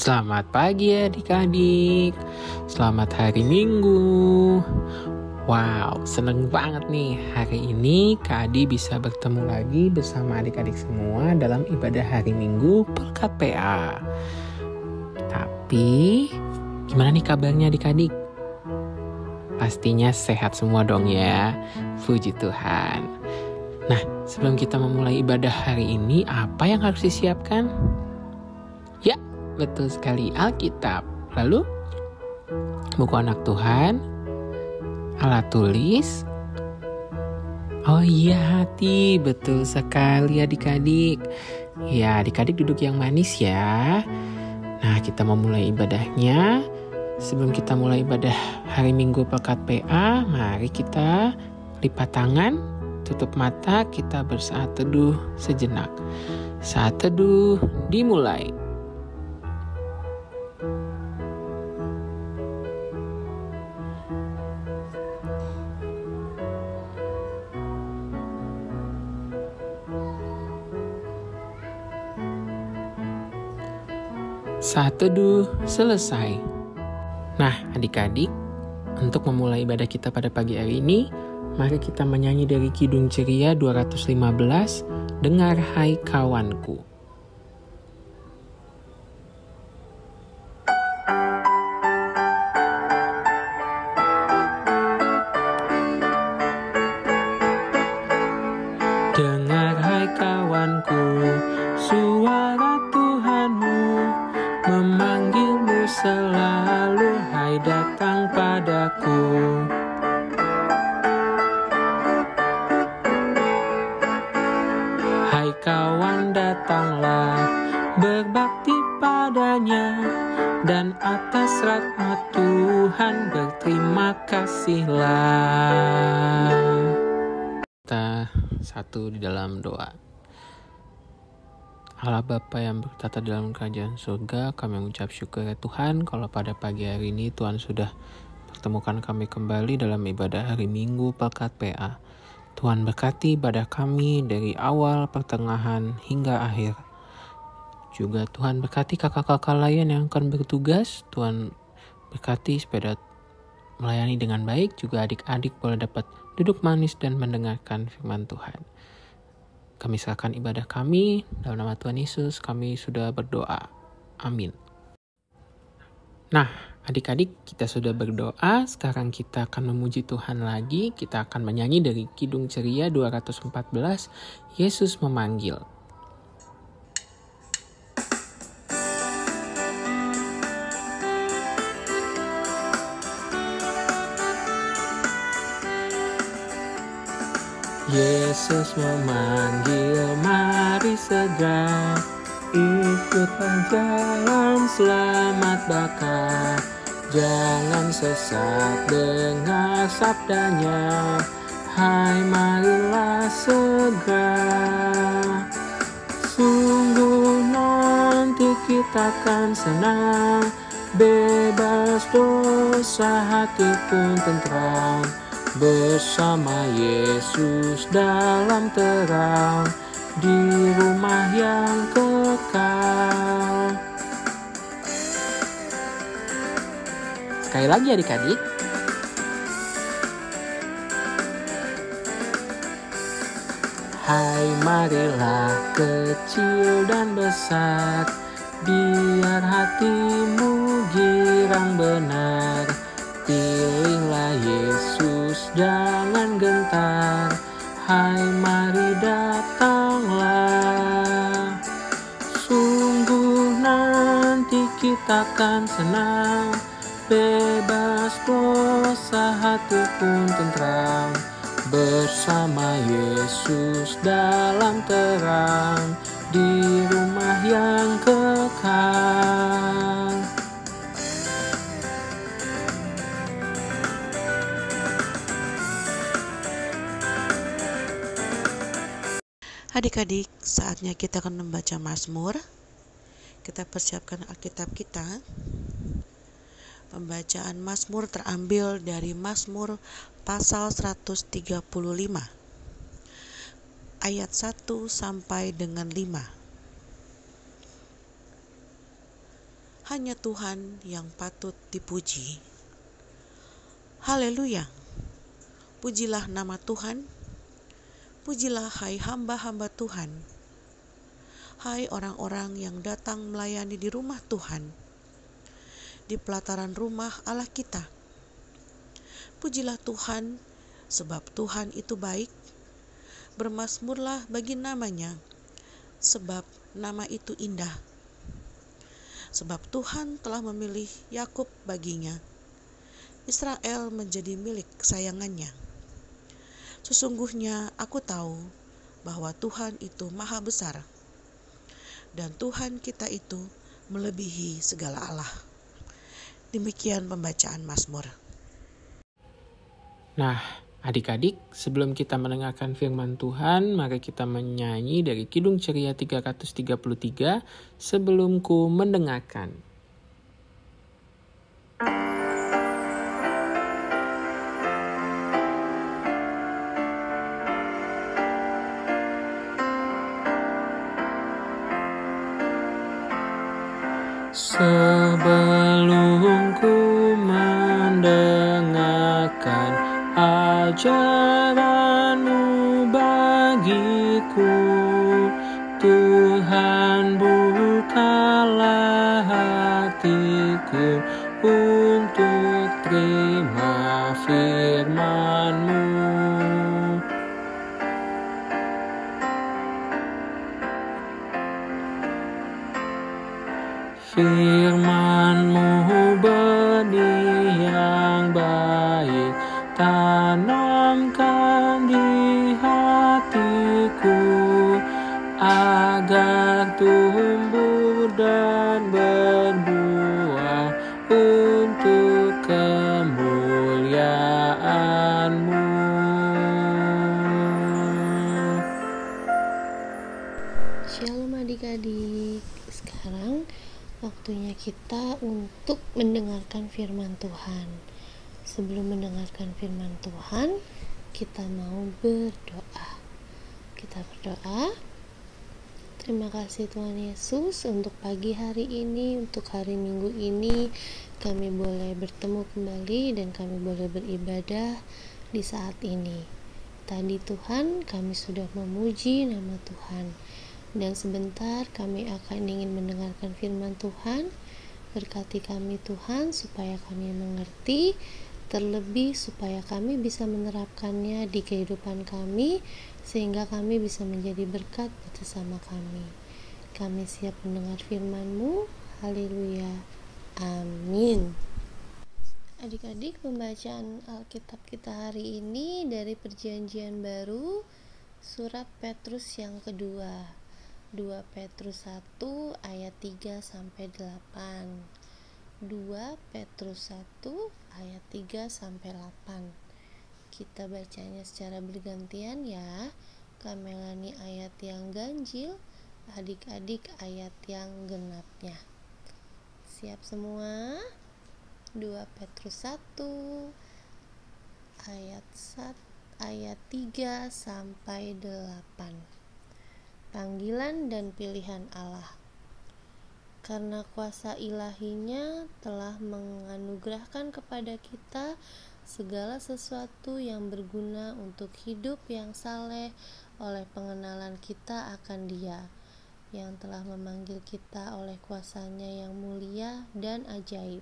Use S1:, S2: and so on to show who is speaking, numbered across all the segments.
S1: Selamat pagi adik-adik. Selamat hari Minggu. Wow, seneng banget nih. Hari ini Kak Adi bisa bertemu lagi bersama adik-adik semua dalam ibadah hari Minggu berkat PA. Tapi, gimana nih kabarnya adik-adik? Pastinya sehat semua dong ya. Puji Tuhan. Nah, sebelum kita memulai ibadah hari ini, apa yang harus disiapkan? Ya, betul sekali, Alkitab. Lalu, buku anak Tuhan, alat tulis. Oh iya, hati. Betul sekali adik-adik. Ya, adik-adik duduk yang manis ya. Nah, kita memulai ibadahnya. Sebelum kita mulai ibadah hari Minggu Pekat PA, mari kita lipat tangan, tutup mata, kita bersaat teduh sejenak. Saat teduh dimulai. Saat teduh selesai. Nah, adik-adik, untuk memulai ibadah kita pada pagi hari ini, mari kita menyanyi dari Kidung Ceria 215, Dengar Hai Kawanku. Dengar hai kawanku, suara Tuhanmu memanggilmu selalu, hai datang padaku. Hai kawan, datanglah berbakti padanya, dan atas rahmat Tuhan berterima kasihlah. Kita satu di dalam doa. Allah Bapa yang bertata dalam kerajaan surga, kami mengucap syukur ya Tuhan kalau pada pagi hari ini Tuhan sudah pertemukan kami kembali dalam ibadah hari Minggu Pekat PA. Tuhan berkati ibadah kami dari awal, pertengahan, hingga akhir. Juga Tuhan berkati kakak-kakak lain yang akan bertugas. Tuhan berkati supaya melayani dengan baik. Juga adik-adik boleh dapat duduk manis dan mendengarkan firman Tuhan. Kami serahkan ibadah kami dalam nama Tuhan Yesus. Kami sudah berdoa. Amin. Nah, adik-adik, kita sudah berdoa. Sekarang kita akan memuji Tuhan lagi. Kita akan menyanyi dari Kidung Ceria 214, Yesus memanggil. Yesus memanggil, mari segera ikutlah jalan selamat bakar. Jangan sesat dengar sabdanya, hai marilah segera. Sungguh nanti kita akan senang, bebas dosa, hati pun tentram. Bersama Yesus dalam terang, di rumah yang kekal. Sekali lagi adik-adik. Hai marilah kecil dan besar, biar hatimu girang benar. Pilihlah Yesus, jangan gentar, hai mari datanglah. Sungguh nanti kita akan senang, bebas dosa, hati pun tentram. Bersama Yesus dalam terang, di rumah yang kekal.
S2: Adik-adik, saatnya kita akan membaca Mazmur. Kita persiapkan Alkitab kita. Pembacaan Mazmur terambil dari Mazmur pasal 135. ayat 1 sampai dengan 5. Hanya Tuhan yang patut dipuji. Haleluya. Pujilah nama Tuhan. Pujilah hai hamba-hamba Tuhan. Hai orang-orang yang datang melayani di rumah Tuhan, di pelataran rumah Allah kita. Pujilah Tuhan, sebab Tuhan itu baik. Bermasmurlah bagi namanya, sebab nama itu indah. Sebab Tuhan telah memilih Yakub baginya, Israel menjadi milik kesayangannya. Sesungguhnya aku tahu bahwa Tuhan itu maha besar, dan Tuhan kita itu melebihi segala Allah. Demikian pembacaan Mazmur.
S1: Nah, adik-adik, sebelum kita mendengarkan firman Tuhan, mari kita menyanyi dari Kidung Ceria 333, Sebelumku Mendengarkan. Sebelumku mendengarkan ajaran-Mu bagiku, Tuhan bukalah hatiku untuk terima firman-Mu. Firman-Mu benih yang baik, tanamkan di hatiku, agar tumbuh dan berbuah untuk kemuliaan-Mu.
S3: Shalom adik-adik, sekarang waktunya kita untuk mendengarkan firman Tuhan. Sebelum mendengarkan firman Tuhan, kita mau berdoa. Kita berdoa. Terima kasih Tuhan Yesus untuk pagi hari ini, untuk hari Minggu ini kami boleh bertemu kembali dan kami boleh beribadah di saat ini. Tadi Tuhan kami sudah memuji nama Tuhan, dan sebentar kami akan ingin mendengarkan firman Tuhan. Berkati kami Tuhan supaya kami mengerti, terlebih supaya kami bisa menerapkannya di kehidupan kami, sehingga kami bisa menjadi berkat bersama kami. Kami siap mendengar firman-Mu. Haleluya. Amin. Adik-adik, pembacaan Alkitab kita hari ini dari Perjanjian Baru, surat Petrus yang kedua, 2 Petrus 1 ayat 3-8. 2 Petrus 1 ayat 3-8. Kita bacanya secara bergantian ya. Kamelani ayat yang ganjil, adik-adik ayat yang genapnya. Siap semua? 2 Petrus 1 ayat 3-8. Panggilan dan pilihan Allah. Karena kuasa ilahinya telah menganugerahkan kepada kita segala sesuatu yang berguna untuk hidup yang saleh oleh pengenalan kita akan Dia, yang telah memanggil kita oleh kuasa-Nya yang mulia dan ajaib.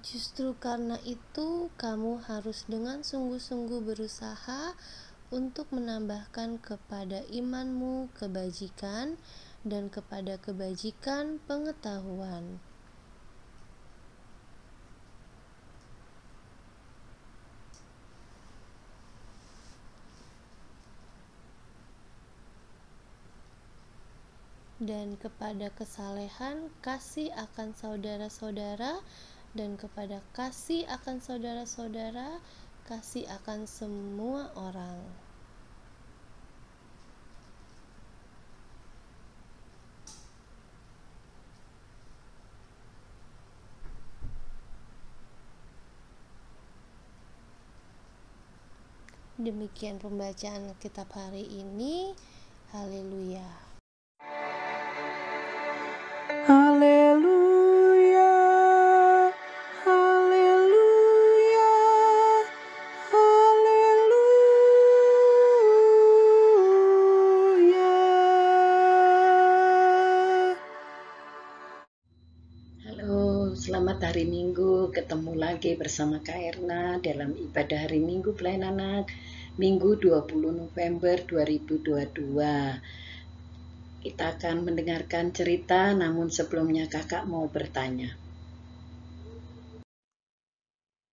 S3: Justru karena itu, kamu harus dengan sungguh-sungguh berusaha untuk menambahkan kepada imanmu kebajikan, dan kepada kebajikan pengetahuan. Dan kepada kesalehan kasih akan saudara-saudara, dan kepada kasih akan saudara-saudara kasih akan semua orang. Demikian pembacaan kitab hari ini. Haleluya.
S2: Haleluya, haleluya, haleluya.
S4: Halo, selamat hari Minggu. Ketemu lagi bersama Kak Erna dalam ibadah hari Minggu Pelayan Anak, Minggu 20 November 2022. Kita akan mendengarkan cerita, namun sebelumnya kakak mau bertanya.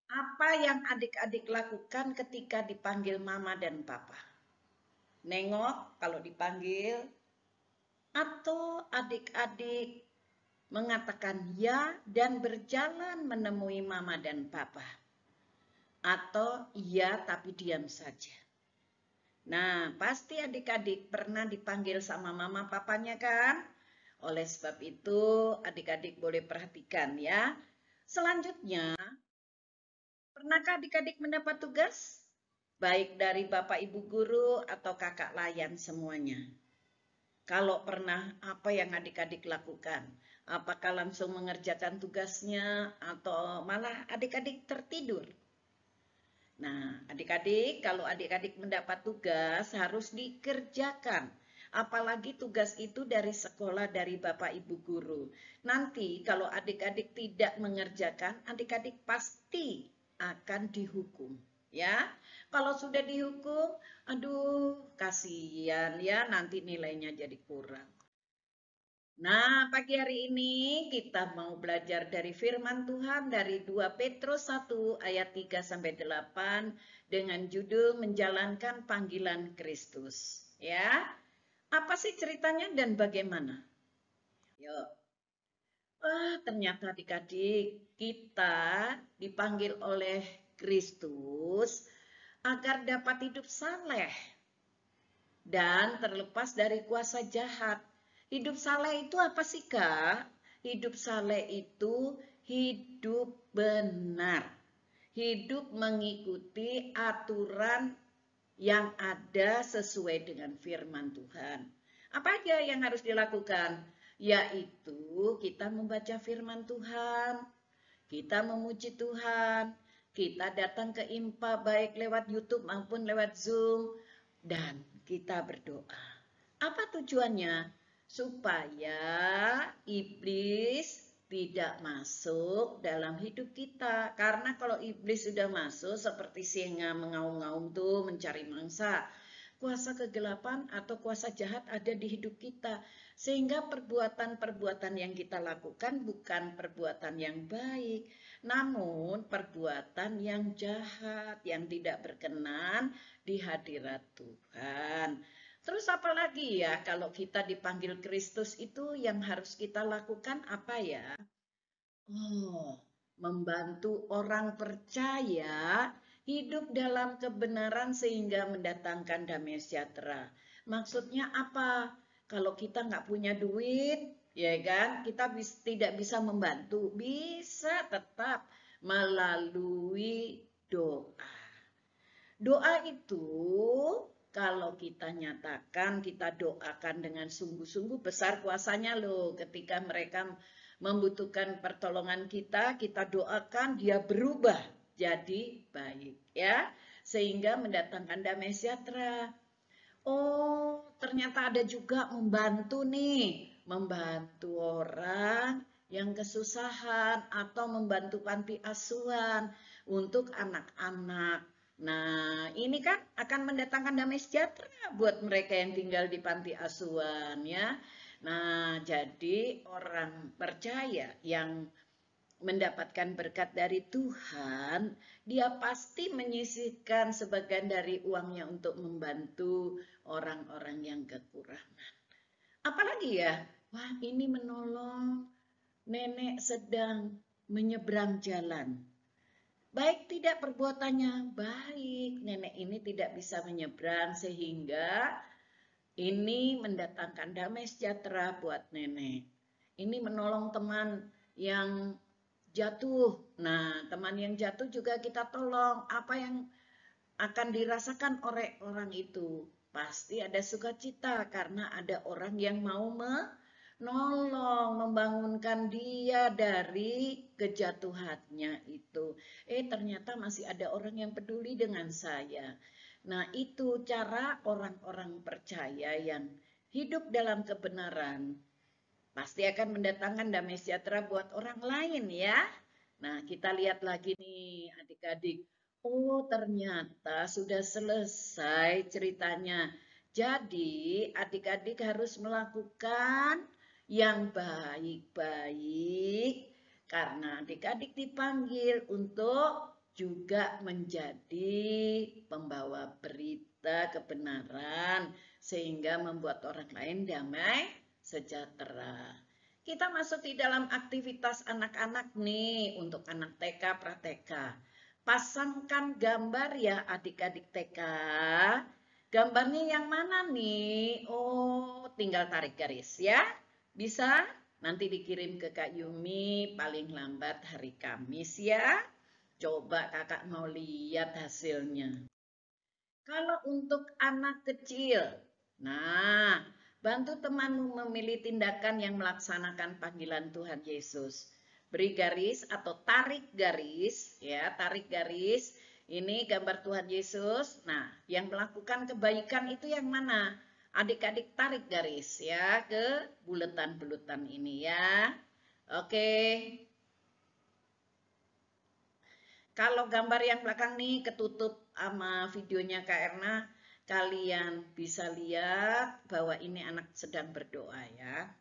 S4: Apa yang adik-adik lakukan ketika dipanggil mama dan papa? Nengok kalau dipanggil, atau adik-adik mengatakan ya dan berjalan menemui mama dan papa? Atau iya tapi diam saja? Nah, pasti adik-adik pernah dipanggil sama mama papanya kan? Oleh sebab itu, adik-adik boleh perhatikan ya. Selanjutnya, pernahkah adik-adik mendapat tugas? Baik dari Bapak Ibu Guru atau kakak layan semuanya. Kalau pernah, apa yang adik-adik lakukan? Apakah langsung mengerjakan tugasnya atau malah adik-adik tertidur? Nah, adik-adik, kalau adik-adik mendapat tugas harus dikerjakan. Apalagi tugas itu dari sekolah, dari Bapak Ibu Guru. Nanti kalau adik-adik tidak mengerjakan, adik-adik pasti akan dihukum. Ya, kalau sudah dihukum, aduh kasihan ya, nanti nilainya jadi kurang. Nah, pagi hari ini kita mau belajar dari firman Tuhan dari 2 Petrus 1 ayat 3-8 dengan judul menjalankan panggilan Kristus. Ya, apa sih ceritanya dan bagaimana? Yuk. Ternyata adik-adik kita dipanggil oleh Kristus agar dapat hidup saleh dan terlepas dari kuasa jahat. Hidup saleh itu apa sih, Kak? Hidup saleh itu hidup benar. Hidup mengikuti aturan yang ada sesuai dengan firman Tuhan. Apa aja yang harus dilakukan? Yaitu kita membaca firman Tuhan, kita memuji Tuhan, kita datang ke IMPA baik lewat YouTube maupun lewat Zoom, dan kita berdoa. Apa tujuannya? Supaya iblis tidak masuk dalam hidup kita. Karena kalau iblis sudah masuk seperti singa mengaum-ngaum tuh mencari mangsa, kuasa kegelapan atau kuasa jahat ada di hidup kita. Sehingga perbuatan-perbuatan yang kita lakukan bukan perbuatan yang baik, namun perbuatan yang jahat, yang tidak berkenan di hadirat Tuhan. Terus apa lagi ya kalau kita dipanggil Kristus itu yang harus kita lakukan apa ya? Membantu orang percaya hidup dalam kebenaran sehingga mendatangkan damai sejahtera. Maksudnya apa? Kalau kita nggak punya duit, ya kan, kita tidak bisa membantu. Bisa tetap melalui doa. Doa itu kalau kita nyatakan, kita doakan dengan sungguh-sungguh, besar kuasanya loh. Ketika mereka membutuhkan pertolongan kita doakan dia berubah jadi baik ya. Sehingga mendatangkan damai sejahtera. Oh, ternyata ada juga membantu nih. Membantu orang yang kesusahan atau membantu panti asuhan untuk anak-anak. Nah, ini kan akan mendatangkan damai sejahtera buat mereka yang tinggal di panti asuhan ya. Nah, jadi orang percaya yang mendapatkan berkat dari Tuhan, dia pasti menyisihkan sebagian dari uangnya untuk membantu orang-orang yang kekurangan. Apalagi ya, wah ini menolong nenek sedang menyeberang jalan. Baik tidak perbuatannya, baik nenek ini tidak bisa menyeberang sehingga ini mendatangkan damai sejahtera buat nenek. Ini menolong teman yang jatuh. Nah, teman yang jatuh juga kita tolong. Apa yang akan dirasakan oleh orang itu? Pasti ada sukacita karena ada orang yang mau menolong, membangunkan dia dari kejatuhannya itu. Ternyata masih ada orang yang peduli dengan saya. Nah, itu cara orang-orang percaya yang hidup dalam kebenaran. Pasti akan mendatangkan damai sejahtera buat orang lain ya. Nah, kita lihat lagi nih adik-adik. Oh, ternyata sudah selesai ceritanya. Jadi, adik-adik harus melakukan yang baik-baik karena adik-adik dipanggil untuk juga menjadi pembawa berita kebenaran sehingga membuat orang lain damai sejahtera. Kita masuk di dalam aktivitas anak-anak nih untuk anak TK, pra-TK. Pasangkan gambar ya adik-adik TK. Gambarnya yang mana nih? Oh, tinggal tarik garis ya. Bisa? Nanti dikirim ke Kak Yumi paling lambat hari Kamis ya. Coba kakak mau lihat hasilnya. Kalau untuk anak kecil, nah, bantu temanmu memilih tindakan yang melaksanakan panggilan Tuhan Yesus. Beri garis atau tarik garis, ya, tarik garis. Ini gambar Tuhan Yesus. Nah, yang melakukan kebaikan itu yang mana? Adik-adik tarik garis ya ke buletan-buletan ini ya. Oke. Kalau gambar yang belakang nih ketutup sama videonya Kak Erna, kalian bisa lihat bahwa ini anak sedang berdoa ya.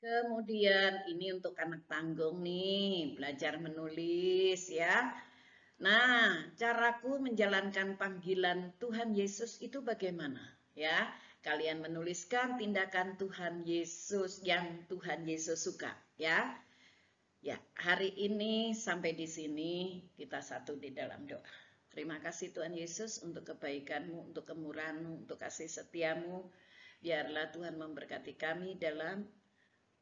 S4: Kemudian ini untuk anak tanggung nih, belajar menulis ya. Nah, caraku menjalankan panggilan Tuhan Yesus itu bagaimana? Ya, kalian menuliskan tindakan Tuhan Yesus yang Tuhan Yesus suka ya. Ya, hari ini sampai di sini kita satu di dalam doa. Terima kasih Tuhan Yesus untuk kebaikan-Mu, untuk kemurahan-Mu, untuk kasih setia-Mu. Biarlah Tuhan memberkati kami dalam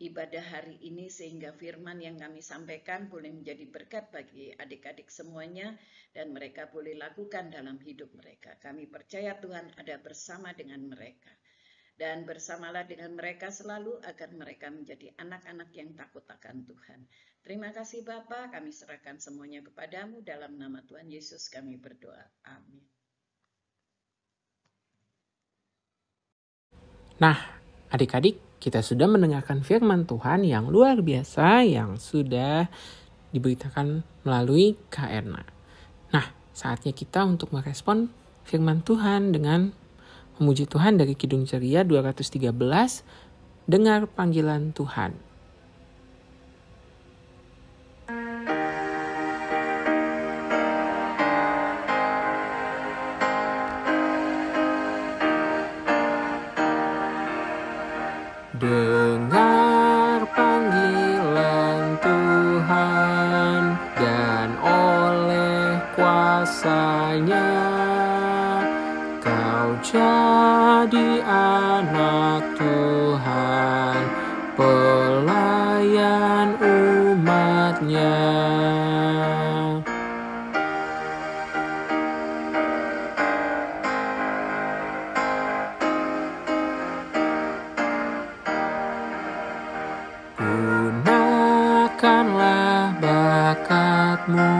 S4: ibadah hari ini sehingga firman yang kami sampaikan boleh menjadi berkat bagi adik-adik semuanya dan mereka boleh lakukan dalam hidup mereka. Kami percaya Tuhan ada bersama dengan mereka. Dan bersamalah dengan mereka selalu agar mereka menjadi anak-anak yang takut akan Tuhan. Terima kasih Bapa, kami serahkan semuanya kepadamu dalam nama Tuhan Yesus kami berdoa. Amin.
S1: Nah, adik-adik, kita sudah mendengarkan firman Tuhan yang luar biasa yang sudah diberitakan melalui Kak Erna. Nah, saatnya kita untuk merespon firman Tuhan dengan memuji Tuhan dari Kidung Ceria 213, dengar panggilan Tuhan. Dengar panggilan Tuhan dan oleh kuasa-Nya kau jadi anak Tuhan, pelayan umat-Nya. Gunakanlah bakatmu,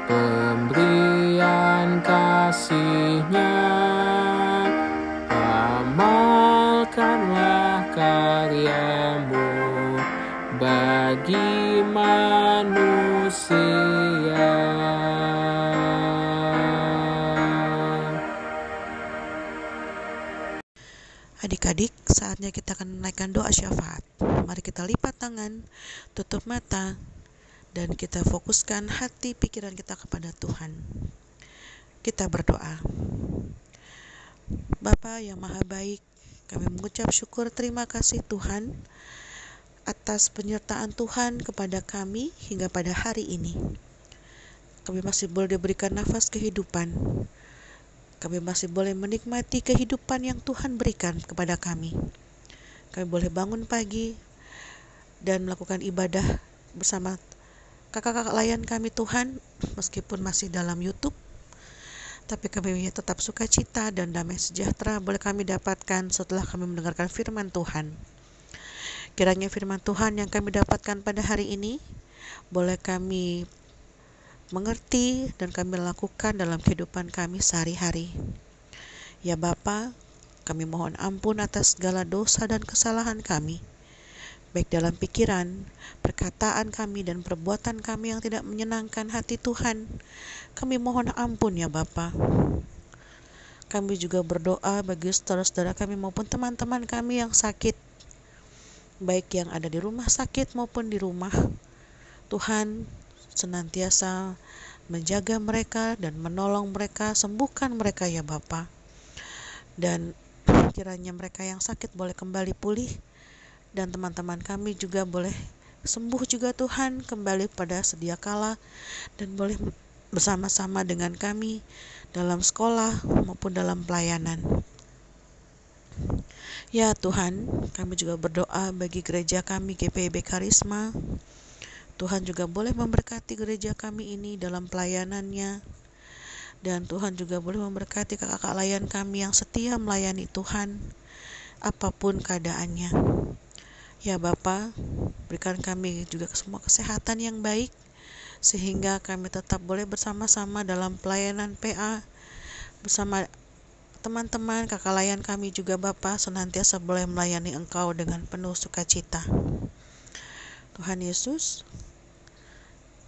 S1: pemberian kasih-Nya, amalkanlah karyamu bagi manusia.
S2: Adik-adik, saatnya kita akan menaikkan doa syafaat. Mari kita lipat tangan, tutup mata, dan kita fokuskan hati pikiran kita kepada Tuhan. Kita berdoa. Bapa yang Maha Baik, kami mengucap syukur terima kasih Tuhan atas penyertaan Tuhan kepada kami hingga pada hari ini. Kami masih boleh diberikan nafas kehidupan. Kami masih boleh menikmati kehidupan yang Tuhan berikan kepada kami. Kami boleh bangun pagi dan melakukan ibadah bersama kakak-kakak layan kami Tuhan, meskipun masih dalam YouTube. tapi kami tetap sukacita dan damai sejahtera boleh kami dapatkan setelah kami mendengarkan firman Tuhan. Kiranya firman Tuhan yang kami dapatkan pada hari ini boleh kami mengerti dan kami lakukan dalam kehidupan kami sehari-hari. Ya Bapa, kami mohon ampun atas segala dosa dan kesalahan kami, baik dalam pikiran, perkataan kami, dan perbuatan kami yang tidak menyenangkan hati Tuhan. Kami mohon ampun ya Bapa. Kami juga berdoa bagi saudara-saudara kami maupun teman-teman kami yang sakit, baik yang ada di rumah sakit maupun di rumah. Tuhan senantiasa menjaga mereka dan menolong mereka, sembuhkan mereka ya Bapa. Dan kiranya mereka yang sakit boleh kembali pulih, dan teman-teman kami juga boleh sembuh juga Tuhan, kembali pada sedia kala, dan boleh bersama-sama dengan kami dalam sekolah maupun dalam pelayanan. Ya Tuhan, kami juga berdoa bagi gereja kami GPIB Karisma. Tuhan juga boleh memberkati gereja kami ini dalam pelayanannya, dan Tuhan juga boleh memberkati kakak-kakak layan kami yang setia melayani Tuhan apapun keadaannya. Ya Bapa, berikan kami juga semua kesehatan yang baik, sehingga kami tetap boleh bersama-sama dalam pelayanan PA bersama teman-teman kakak layan kami juga Bapa, senantiasa boleh melayani Engkau dengan penuh sukacita. Tuhan Yesus,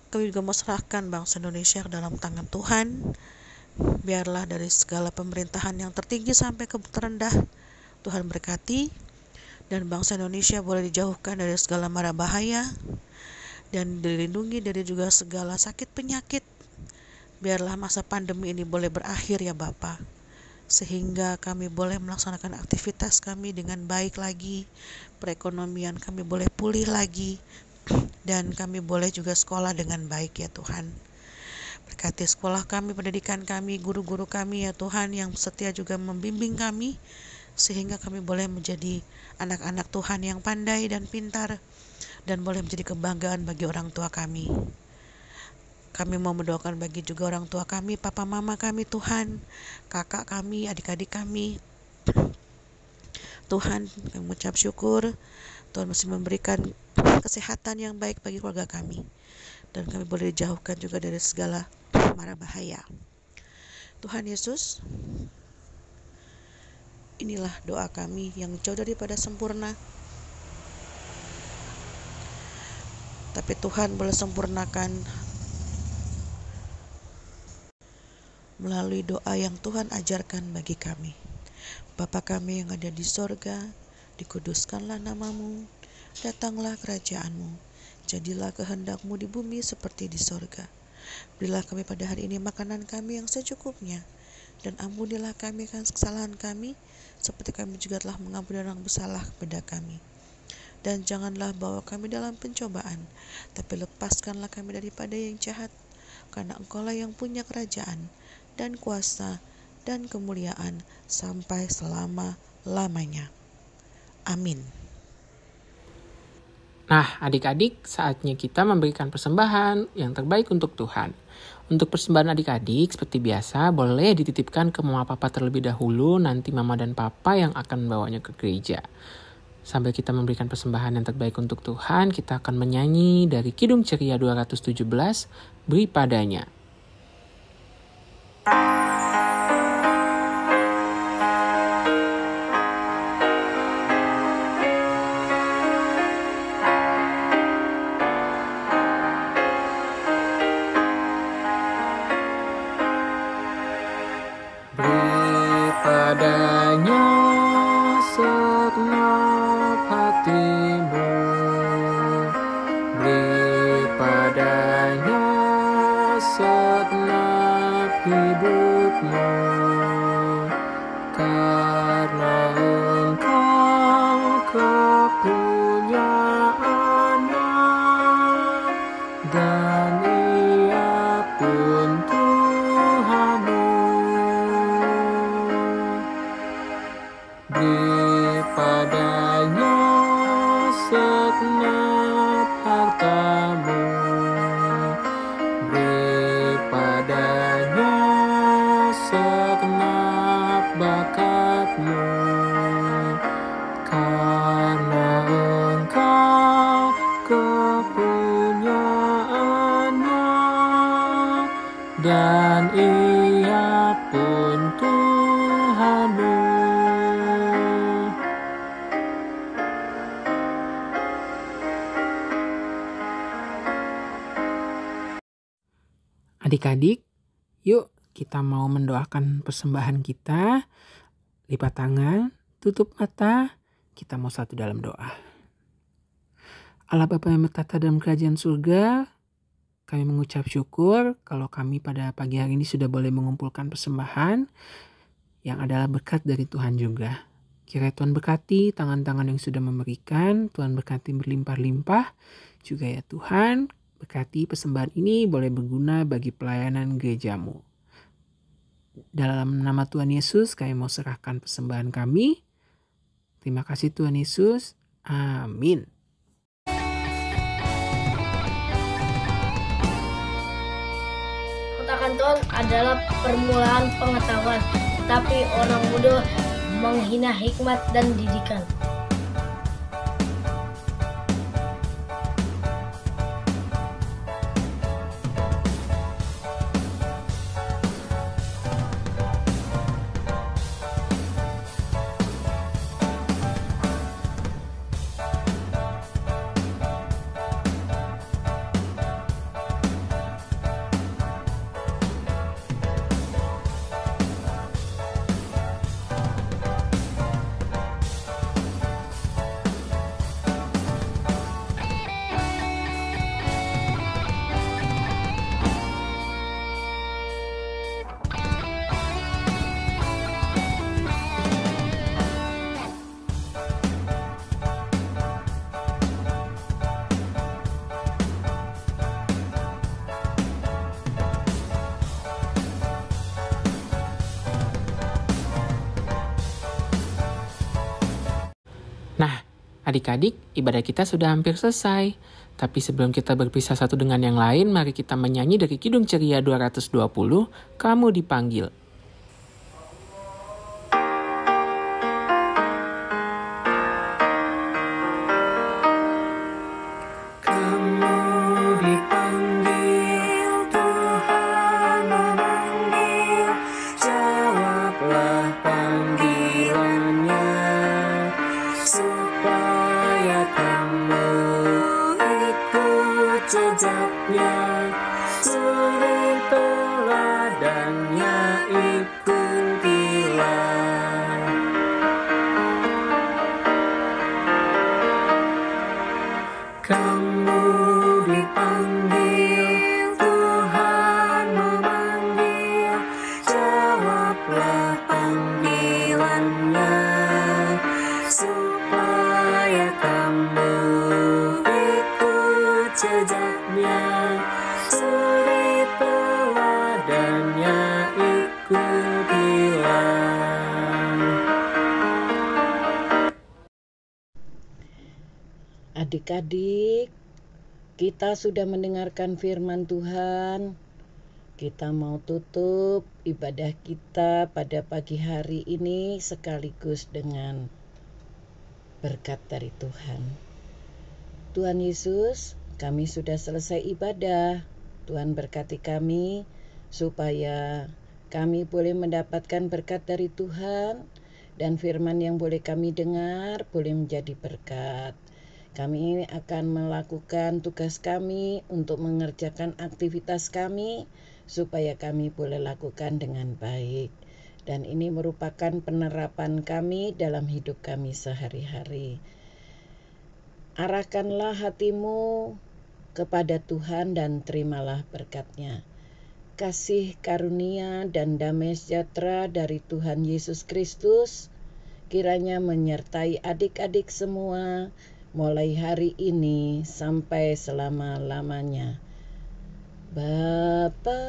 S2: kami juga mau serahkan bangsa Indonesia ke dalam tangan Tuhan. Biarlah dari segala pemerintahan yang tertinggi sampai ke terendah, Tuhan berkati, dan bangsa Indonesia boleh dijauhkan dari segala mara bahaya, dan dilindungi dari juga segala sakit penyakit. Biarlah masa pandemi ini boleh berakhir ya Bapa, sehingga kami boleh melaksanakan aktivitas kami dengan baik lagi, perekonomian kami boleh pulih lagi, dan kami boleh juga sekolah dengan baik ya Tuhan. Berkati sekolah kami, pendidikan kami, guru-guru kami ya Tuhan yang setia juga membimbing kami, sehingga kami boleh menjadi anak-anak Tuhan yang pandai dan pintar, dan boleh menjadi kebanggaan bagi orang tua kami. Kami mau mendoakan bagi juga orang tua kami, papa mama kami Tuhan, kakak kami, adik-adik kami. Tuhan, kami mengucap syukur Tuhan masih memberikan kesehatan yang baik bagi keluarga kami, dan kami boleh dijauhkan juga dari segala mara bahaya. Tuhan Yesus, inilah doa kami yang jauh daripada sempurna, tapi Tuhan boleh sempurnakan melalui doa yang Tuhan ajarkan bagi kami. Bapa kami yang ada di sorga, dikuduskanlah namamu, datanglah kerajaanmu, jadilah kehendak-Mu di bumi seperti di sorga. Berilah kami pada hari ini makanan kami yang secukupnya, dan ampunilah kami akan kesalahan kami, seperti kami juga telah mengampuni orang bersalah kepada kami. Dan janganlah bawa kami dalam pencobaan, tapi lepaskanlah kami daripada yang jahat, karena Engkau-lah yang punya kerajaan, dan kuasa, dan kemuliaan, sampai selama-lamanya. Amin.
S1: Nah, adik-adik, saatnya kita memberikan persembahan yang terbaik untuk Tuhan. Untuk persembahan adik-adik, seperti biasa, boleh dititipkan ke mama papa terlebih dahulu, nanti mama dan papa yang akan membawanya ke gereja. Sambil kita memberikan persembahan yang terbaik untuk Tuhan, kita akan menyanyi dari Kidung Ceria 217, Beri Padanya. Padanya segenap hatimu, beri padanya segenap hidupmu, karena Engkau kepunyaannya, dan Ia pun Tuhanmu. Adik-adik, yuk kita mau mendoakan persembahan kita. Lipat tangan, tutup mata, kita mau satu dalam doa. Allah Bapa yang bertata dalam kerajaan surga, kami mengucap syukur kalau kami pada pagi hari ini sudah boleh mengumpulkan persembahan yang adalah berkat dari Tuhan juga. Kiranya Tuhan berkati tangan-tangan yang sudah memberikan, Tuhan berkati berlimpah-limpah. Juga ya Tuhan, berkati persembahan ini boleh berguna bagi pelayanan gerejamu. Dalam nama Tuhan Yesus, kami mau serahkan persembahan kami. Terima kasih Tuhan Yesus. Amin.
S5: Katakan Tuhan adalah permulaan pengetahuan, tetapi orang bodoh menghina hikmat dan didikan.
S1: Nah, adik-adik, ibadah kita sudah hampir selesai. Tapi sebelum kita berpisah satu dengan yang lain, mari kita menyanyi dari Kidung Ceria 220, Kamu Dipanggil.
S6: Jejaknya, suri teladannya, ikutilah. Kamu dipanggil, Tuhan memanggil, jawablah panggilannya, supaya kamu ikut jejaknya, suri teladannya, ikutilah.
S4: Adik-adik, kita sudah mendengarkan firman Tuhan. Kita mau tutup ibadah kita pada pagi hari ini sekaligus dengan berkat dari Tuhan. Tuhan Yesus, kami sudah selesai ibadah. Tuhan berkati kami supaya kami boleh mendapatkan berkat dari Tuhan, dan firman yang boleh kami dengar boleh menjadi berkat. Kami akan melakukan tugas kami untuk mengerjakan aktivitas kami supaya kami boleh lakukan dengan baik. Dan ini merupakan penerapan kami dalam hidup kami sehari-hari. Arahkanlah hatimu kepada Tuhan dan terimalah berkat-Nya. Kasih karunia dan damai sejahtera dari Tuhan Yesus Kristus kiranya menyertai adik-adik semua mulai hari ini sampai selama-lamanya. Bapa,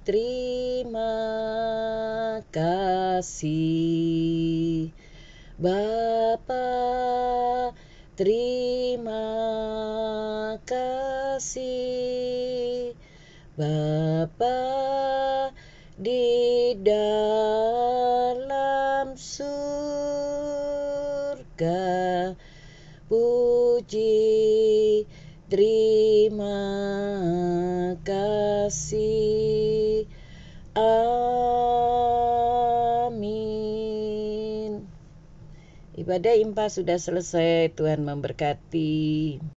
S4: terima kasih. Bapa, terima kasih. Bapa di dalam surga, puji, terima kasih. Amin. Ibadah Impa sudah selesai. Tuhan memberkati.